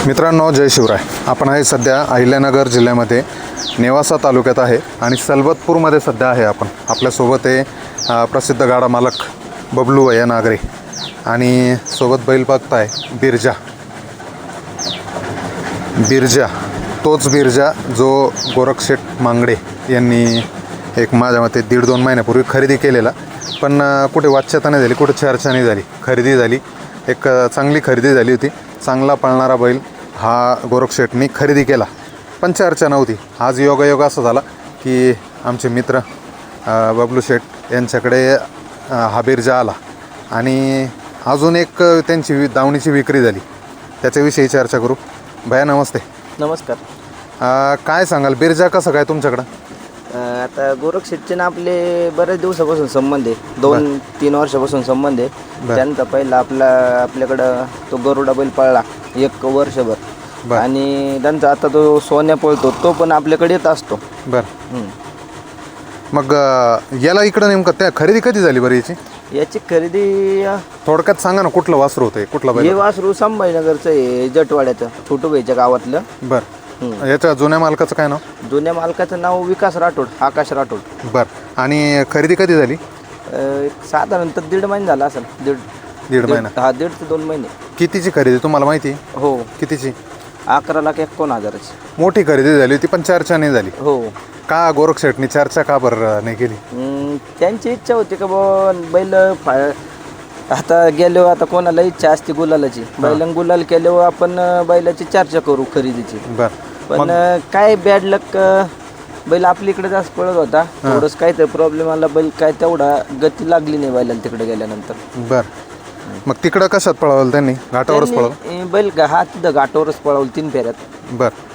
मित्रांनो, जय शिवराय. आपण आहे सध्या अहिल्यानगर जिल्ह्यामध्ये नेवासा तालुक्यात आहे आणि सलबतपूरमध्ये सध्या आहे. आपल्यासोबत आहे प्रसिद्ध गाडा मालक बबलू भैया नागरे आणि सोबत बैल बघताय बिरजा. तोच बिरजा जो गोरक्षेठ मांगडे यांनी एक माझ्या मते 1.5-2 महिन्यापूर्वी खरेदी केलेला, पण कुठे वाच्यता नाही झाली, कुठे चर्चा नाही झाली. खरेदी झाली, एक चांगली खरेदी झाली होती. चांगला पळणारा बैल हा गोरक्षेठनी खरेदी केला, पण चर्चा नव्हती. आज योगायोग असा झाला की आमचे मित्र बबलू शेठ यांच्याकडे हा बिरजा आला आणि अजून एक त्यांची दावणीची विक्री झाली. त्याच्याविषयी चर्चा करू. भैया नमस्ते. नमस्कार. काय सांगाल, बिरजा कसं काय तुमच्याकडं? आता गोरक्षेठचे ना आपले बऱ्याच दिवसापासून संबंध आहे, 2-3 वर्षापासून संबंध आहे. त्यांचा पहिला आपल्याकडं तो गरुडा बैल पळला 1 वर्षभर आणि त्यांचा आता तो सोन्या पळतो, तो पण आपल्याकडे येत असतो. बरं. मग याला इकडं नेमकं त्या खरेदी कधी झाली बरं याची? याची खरेदी थोडक्यात सांगा ना, कुठलं वासरू होतं, कुठला बैल? हे वासरू संभाजीनगरचं आहे, जटवाड्याचं, छोटूबाईच्या गावातलं. बरं. याच्या जुन्या मालकाचं काय नाव? जुन्या मालकाचं नाव विकास राठोड, आकाश राठोड. बरं. आणि खरेदी कधी झाली? साधारणतः 1.5 महिने झाला असेल. दीड महिना? हा, 1.5 ते 2 महिने. कितीची खरेदी तुम्हाला माहिती? हो. कितीची? 11,51,000ची मोठी खरेदी झाली होती, पण चर्चा नाही झाली. हो. का गोरक्षेठनी चर्चा का बरं नाही केली? त्यांची इच्छा होती का बुवा बैल आता गेलो, आता कोणाला इच्छा असते गुलालाची, बैलांना गुलाल केल्यावर आपण बैलाची चर्चा करू खरेदीची. बरं. पण काय बॅड लक, बैल आपलीकडे जास्त पळत होता, थोडंच काय तर प्रॉब्लेम आला, बैल काय तेवढा गती लागली नाही बैलाला तिकडे गेल्यानंतर. बरं. मग तिकडं कशात पळवलं त्यांनी? घाटावरच पळवलं बैल. हा, तिथं घाटावरच पळवलं 3 फेऱ्यात. बरं.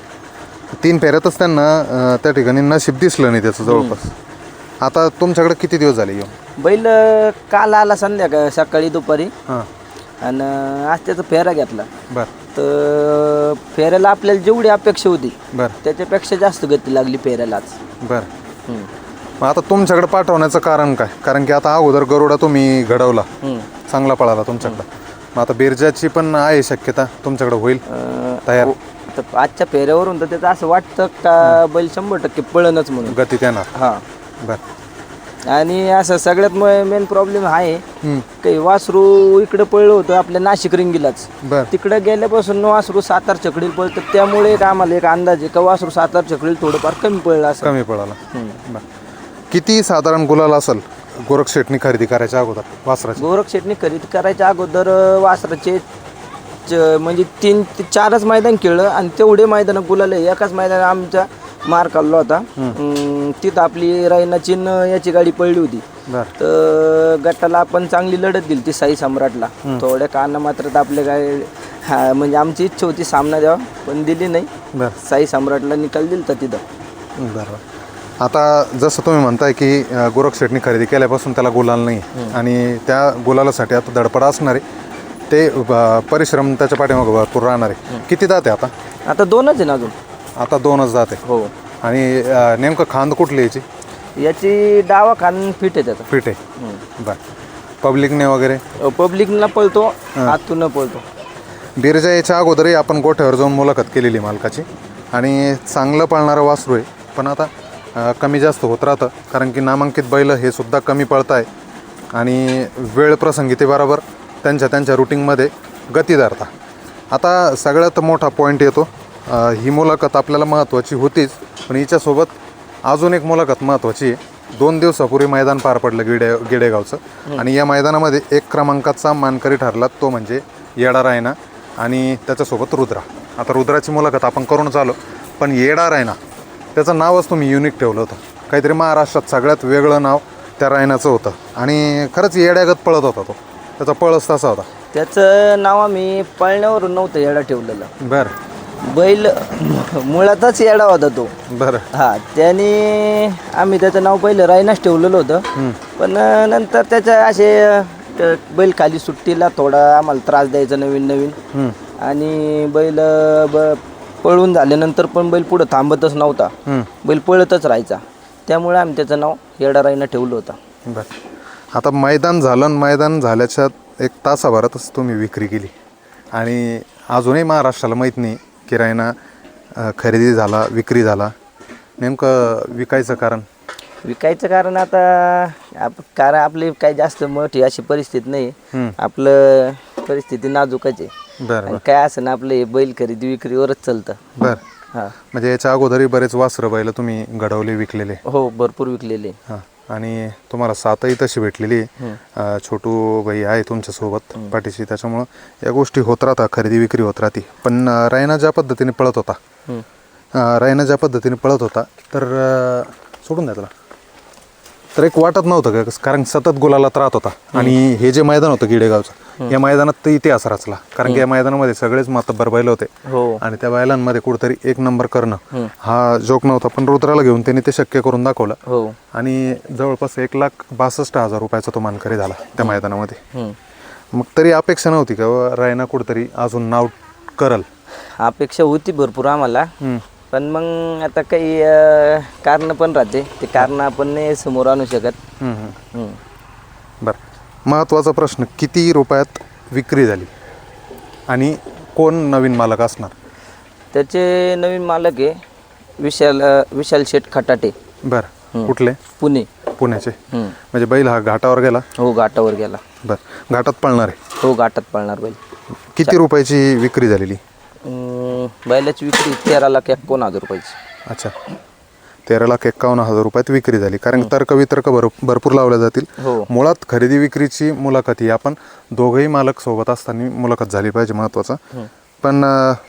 3 फेऱ्यातच त्यांना त्या ठिकाणी नशीब दिसलं नाही त्याचं जवळपास. आता तुमच्याकडे किती दिवस झाले येऊन? बैल काल आला सकाळी दुपारी आणि आज त्याचा फेरा घेतला. बरं. तर फेऱ्याला आपल्याला जेवढी अपेक्षा होती बरं त्याच्यापेक्षा जास्त गती लागली फेऱ्यालाच. बरं. मग आता तुमच्याकडे पाठवण्याचं कारण काय? कारण की आता अगोदर गरुडा तुम्ही घडवला, चांगला पळाला तुमच्याकडं. मग आता बिरजाची पण आहे शक्यता तुमच्याकडे होईल तयार? तर आजच्या फेऱ्यावरून तर त्याचं असं वाटतं का बैल 100% पळणच म्हणून गती येणार. हां. बरं. आणि असं सगळ्यात मेन प्रॉब्लेम आहे काही वासरू इकडे पळलं होतं आपल्या नाशिक रिंगीलाच. तिकडे गेल्यापासून वासरू सातार छकडीला पळतं, त्यामुळे एक आम्हाला एक अंदाज आहे का वासरू सातार छकडीला थोडंफार कमी पळलं असं. कमी पळाला. किती साधारण गुलाल असेल गोरक्षेठनी खरेदी करायच्या अगोदर वासराची? गोरक्षेठनी खरेदी करायच्या अगोदर वासराचे म्हणजे 3 ते 4च मैदान खेळलं आणि तेवढे मैदान गुलाल. एकाच मैदान आमचा मार खाल्ला होता, तिथं आपली रायनाची याची गाडी पडली होती. तर गटाला आपण चांगली लढत दिली ती साई सम्राटला. थोड्या काना मात्र आपल्या काय म्हणजे आमची इच्छा होती सामना द्यावा, पण दिली नाही. साई सम्राटला निकाल दिला तिथं. बरोबर. आता जसं तुम्ही म्हणताय की गोरक्षेठनी खरेदी केल्यापासून त्याला गुलाल नाही आणि त्या गुलालासाठी आता धडपड असणार आहे, ते परिश्रम त्याच्या पाठीमागे भरपूर राहणार आहे. किती दात आहे आता? आता 2च आहे ना अजून. आता 2च दात आहे. हो. आणि नेमकं खांद कुठली याची? याची डावा खांद फिट आहे त्याचा. फिट आहे. बरं. पब्लिकने वगैरे? पब्लिकला पळतो, आतून पळतो. बिरजा याच्या अगोदरही आपण गोठ्यावर जाऊन मुलाखत केलेली मालकाची आणि चांगलं पळणारं वासरू आहे, पण आता कमी जास्त होत राहतं कारण की नामांकित बैल हे सुद्धा कमी पळत आहे आणि वेळ प्रसंगी ते बरोबर त्यांच्या रुटीनमध्ये गती धरता. आता सगळ्यात मोठा पॉईंट येतो, ही मुलाखत आपल्याला महत्त्वाची होतीच, पण हिच्यासोबत अजून एक मुलाखत महत्त्वाची आहे. 2 दिवसापूर्वी मैदान पार पडलं गिडेगावचं आणि या मैदानामध्ये 1 क्रमांकाचा मानकरी ठरला, तो म्हणजे येडा रायना आणि त्याच्यासोबत रुद्रा. आता रुद्राची मुलाखत आपण करून चालू, पण येडा रायना त्याचं नावच तुम्ही युनिक ठेवलं होतं. काहीतरी महाराष्ट्रात सगळ्यात वेगळं नाव त्या रायनाचं होतं आणि खरंच येड्यागत पळत होता तो. त्याचा पळस तसा होता. त्याचं नाव आम्ही पळण्यावरून नव्हतं येडा ठेवलेलं. बरं. बैल मुळातच येडा होता तो. बरं. हा, त्याने आम्ही त्याचं नाव पहिलं रायनाच ठेवलेलं होतं, पण नंतर त्याच्या असे बैल खाली सुट्टीला थोडा आम्हाला त्रास द्यायचा नवीन आणि बैल पळून झाल्यानंतर पण बैल पुढं थांबतच नव्हता, बैल पळतच राहायचा, त्यामुळे आम्ही त्याचं नाव येडा रायना ठेवलं होतं. बरं. आता मैदान झालं, मैदान झाल्याच्या 1 तासाभरातच तुम्ही विक्री केली आणि अजूनही महाराष्ट्राला माहीत नाही की रायना खरेदी झाला, विक्री झाला. नेमकं विकायचं कारण? विकायचं कारण आता कारण आपली काही जास्त मोठी अशी परिस्थिती नाही. हम्म. आपलं परिस्थिती नाजूकच आहे. बरं आणि काय असं ना आपलं हे बैल खरेदी विक्रीवरच चालतं. बरं. हां. म्हणजे याच्या अगोदरही बरेच वासरं बैल तुम्ही घडवले, विकलेले? हो, भरपूर विकलेले. हां. आणि तुम्हाला साथही तशी भेटलेली आहे. छोटू भाई आहे तुमच्यासोबत पाठीशी, त्याच्यामुळं या गोष्टी होत राहतात, खरेदी विक्री होत राहते. पण रायना ज्या पद्धतीने पळत होता, तर सोडून द्या त्याला, तर एक वाटत नव्हतं का, कारण सतत गुलालात राहत होता. आणि हे जे मैदान होतं गिडेगावचं, या मैदानात तर इतिहास रचला, कारण की या मैदानामध्ये सगळेच मातब्बर बैल होते. हो. आणि त्या बैलांमध्ये कुठेतरी एक नंबर करणं हा जोक नव्हता, पण रुद्राला घेऊन त्यांनी ते शक्य करून दाखवलं. हो. आणि जवळपास 1,62,000 रुपयाचा तो मानकरी झाला त्या मैदानामध्ये. मग तरी अपेक्षा नव्हती का रायना कुठेतरी अजून नाव करल? अपेक्षा होती भरपूर आम्हाला, पण मग आता काही कारण पण राहते, ते कारण आपण नाही समोर आणू शकत. बरं, महत्त्वाचा प्रश्न, किती रुपयात विक्री झाली आणि कोण नवीन मालक असणार? त्याचे नवीन मालक आहे विशाल शेठ खटाटे. बरं, कुठले? पुणे. पुण्याचे. म्हणजे बैल हा घाटावर गेला? हो, घाटावर गेला. बरं, घाटात पळणार आहे? हो, घाटात पळणार बैल. किती रुपयाची विक्री झालेली? बैलाची विक्री 13,51,000 रुपयाची. अच्छा, 13,51,000 रुपयात विक्री झाली. कारण तर्कवितर्क भरपूर लावल्या जातील. हो. मुळात खरेदी विक्रीची मुलाखत ही आपण दोघंही मालक सोबत असताना मुलाखत झाली पाहिजे, महत्त्वाचं. पण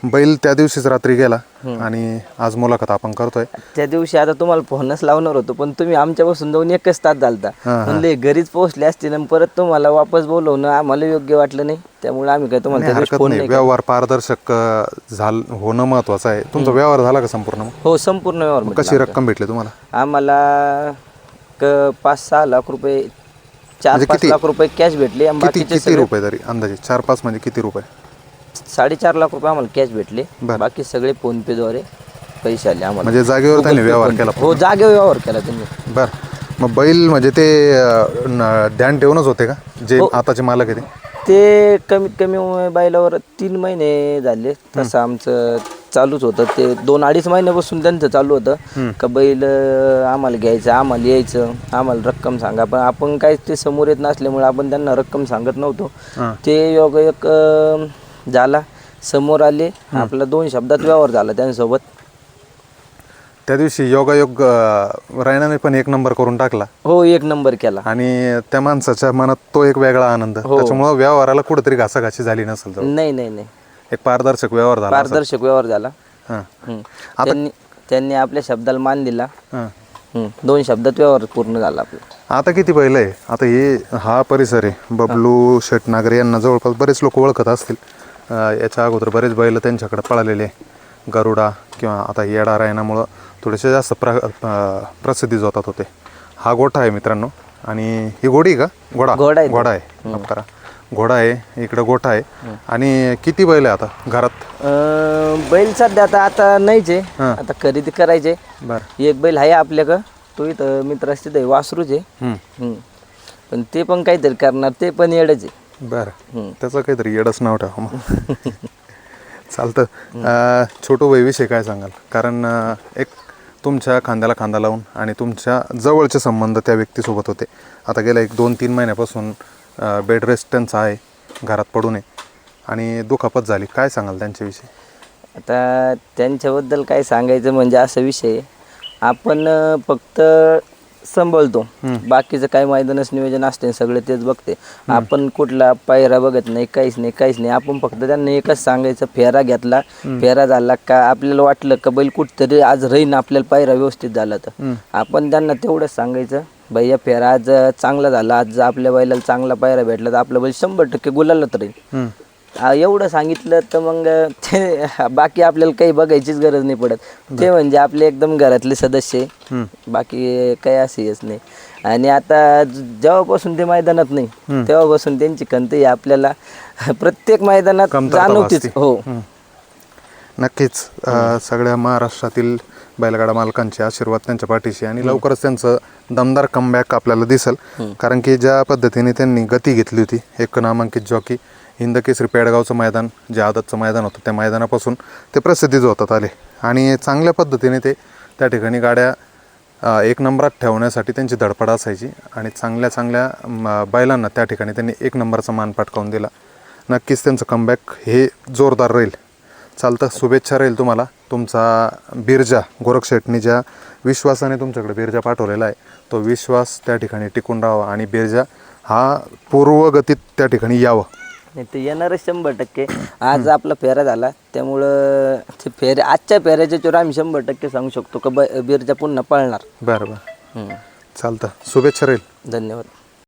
बैल त्या दिवशीच रात्री गेला आणि आज मुलाखत आपण करतोय. त्या दिवशी आता तुम्हाला फोनच लावणार होतो, पण तुम्ही आमच्यापासून जाऊन 1 तास झालता. म्हणले घरीच पोहोचले असते ना, परत तुम्हाला वापस बोलवणं आम्हाला योग्य वाटलं नाही, त्यामुळे आम्ही काय तुम्हाला त्या दिवशी फोन नाही. व्यवहार पारदर्शक होणं महत्वाचं आहे. तुमचा व्यवहार झाला का संपूर्ण? हो, संपूर्ण व्यवहार. कशी रक्कम भेटली तुम्हाला? आम्हाला 5-6 लाख रुपये, 4-5 लाख रुपये कॅश भेटले. आणि बाकीचे किती रुपये तरी अंदाजे? 4-5 म्हणजे किती रुपये? 4.5 लाख रुपये आम्हाला कॅश भेटले. बाकी सगळे फोन पे द्वारे पैसे आले आम्हाला. म्हणजे जागेवर त्यांनी व्यवहार केला? हो, जागेवर व्यवहार केला त्यांनी. बरं, मग बैल म्हणजे ते ध्यान ठेवूनच होते का जे आताचे मालक आहे ते? कमीत कमी बैलावर 3 महिने झाले. तसं आमचं चालूच होतं ते. 2-2.5 महिन्यापासून त्यांचं चालू होतं का बैल आम्हाला घ्यायचं, आम्हाला यायचं, आम्हाला रक्कम सांगा. पण आपण काय ते समोर येत नसल्यामुळे आपण त्यांना रक्कम सांगत नव्हतो. ते योगायोग झाला, समोर आले, आपला 2 शब्दात व्यवहार झाला त्यांच्यासोबत. त्या दिवशी योगायोग रायनाने पण 1 नंबर करून टाकला. हो, 1 नंबर केला. आणि त्या माणसाच्या मनात तो एक वेगळा आनंद. त्याच्यामुळे व्यवहाराला कुठेतरी घासाघाशी झाली नसेल? नाही, एक पारदर्शक व्यवहार झाला. पारदर्शक व्यवहार झाला. त्यांनी आपल्या शब्दाला मान दिला. 2 शब्दात व्यवहार पूर्ण झाला आपला. आता किती बैल आहे? आता हा परिसर आहे, बबलू शेट नागरे यांना जवळपास बरेच लोक ओळखत असतील. याच्या अगोदर बरेच बैल त्यांच्याकडे पळालेले, गरुडा किंवा आता येडा रायनामुळं थोडेसे जास्त प्रसिद्धी जोतात होते. हा गोठा आहे मित्रांनो. आणि ही घोडी का? घोडा आहे. घोडा आहे, इकडं गोठा आहे. आणि किती बैल आहे आता घरात? बैल सध्या आता नाहीच आहे, आता खरेदी करायचे. बरं, एक बैल आहे आपल्याकडं, तो इथं मित्र असते वासरूच आहे. पण ते पण काहीतरी करणार, ते पण येडच आहे. बरं, त्याचं काहीतरी येडच नाव ठेवा मग. चालतं. छोटू भाईविषयी काय सांगाल? कारण एक तुमच्या खांद्याला खांदा लावून आणि तुमच्या जवळचे संबंध त्या व्यक्तीसोबत होते. आता गेल्या 1-2-3 महिन्यापासून बेड रेस्ट त्यांचा आहे, घरात पडू नये, आणि दुखापत झाली. काय सांगाल त्यांच्याविषयी? आता त्यांच्याबद्दल काय सांगायचं म्हणजे असा विषय, आपण फक्त सांभाळतो, बाकीचं काय मैदानच नियोजन असते सगळे तेच बघते. आपण कुठला पायरा बघत नाही, काहीच नाही. आपण फक्त त्यांना एकच सांगायचं, फेरा घेतला, फेरा झाला का आपल्याला वाटलं का बैल कुठतरी आज राहीन, आपल्याला पायरा व्यवस्थित झाला तर आपण त्यांना तेवढंच सांगायचं, भैया फेरा आज चांगला झाला, आज आपल्या बैलाला चांगला पायरा भेटला तर आपलं बैल 100% गुलालात राहील. एवढं सांगितलं तर मग ते बाकी आपल्याला काही बघायचीच गरज नाही पडत. ते म्हणजे आपले एकदम घरातले सदस्य, बाकी काही असेच नाही. आणि आता जेव्हापासून ते मैदानात नाही तेव्हापासून त्यांची खंत आपल्याला प्रत्येक मैदानात जाणवतेच. हो, नक्कीच. सगळ्या महाराष्ट्रातील बैलगाडा मालकांचे आशीर्वाद त्यांच्या पाठीशी, आणि लवकरच त्यांचं दमदार कमबॅक आपल्याला दिसेल. कारण की ज्या पद्धतीने त्यांनी गती घेतली होती, एक नामांकित जॉकी हिंदकेसरी पेडगावचं मैदान जे आदतचं मैदान होतं त्या मैदानापासून ते प्रसिद्धीच होतात आले आणि चांगल्या पद्धतीने ते त्या ठिकाणी गाड्या एक नंबरात ठेवण्यासाठी त्यांची धडपड असायची आणि चांगल्या चांगल्या बैलांना त्या ठिकाणी त्यांनी एक नंबरचा मान पटकावून दिला. नक्कीच त्यांचं कमबॅक हे जोरदार राहील. चालतं, शुभेच्छा राहील तुम्हाला. तुमचा बिरजा गोरखशेठनी ज्या विश्वासाने तुमच्याकडे बिरजा पाठवलेला आहे तो विश्वास त्या ठिकाणी टिकून राहावा आणि बिरजा हा पूर्वगतीत त्या ठिकाणी यावं. नाही ते येणारच 100%. आज आपला फेरा झाला त्यामुळं ते आजच्या फेऱ्याच्या चोर आम्ही 100% सांगू शकतो का बिरजा पुन्हा पळणार. बरं बरं, चालतं, शुभेच्छा राहील. धन्यवाद.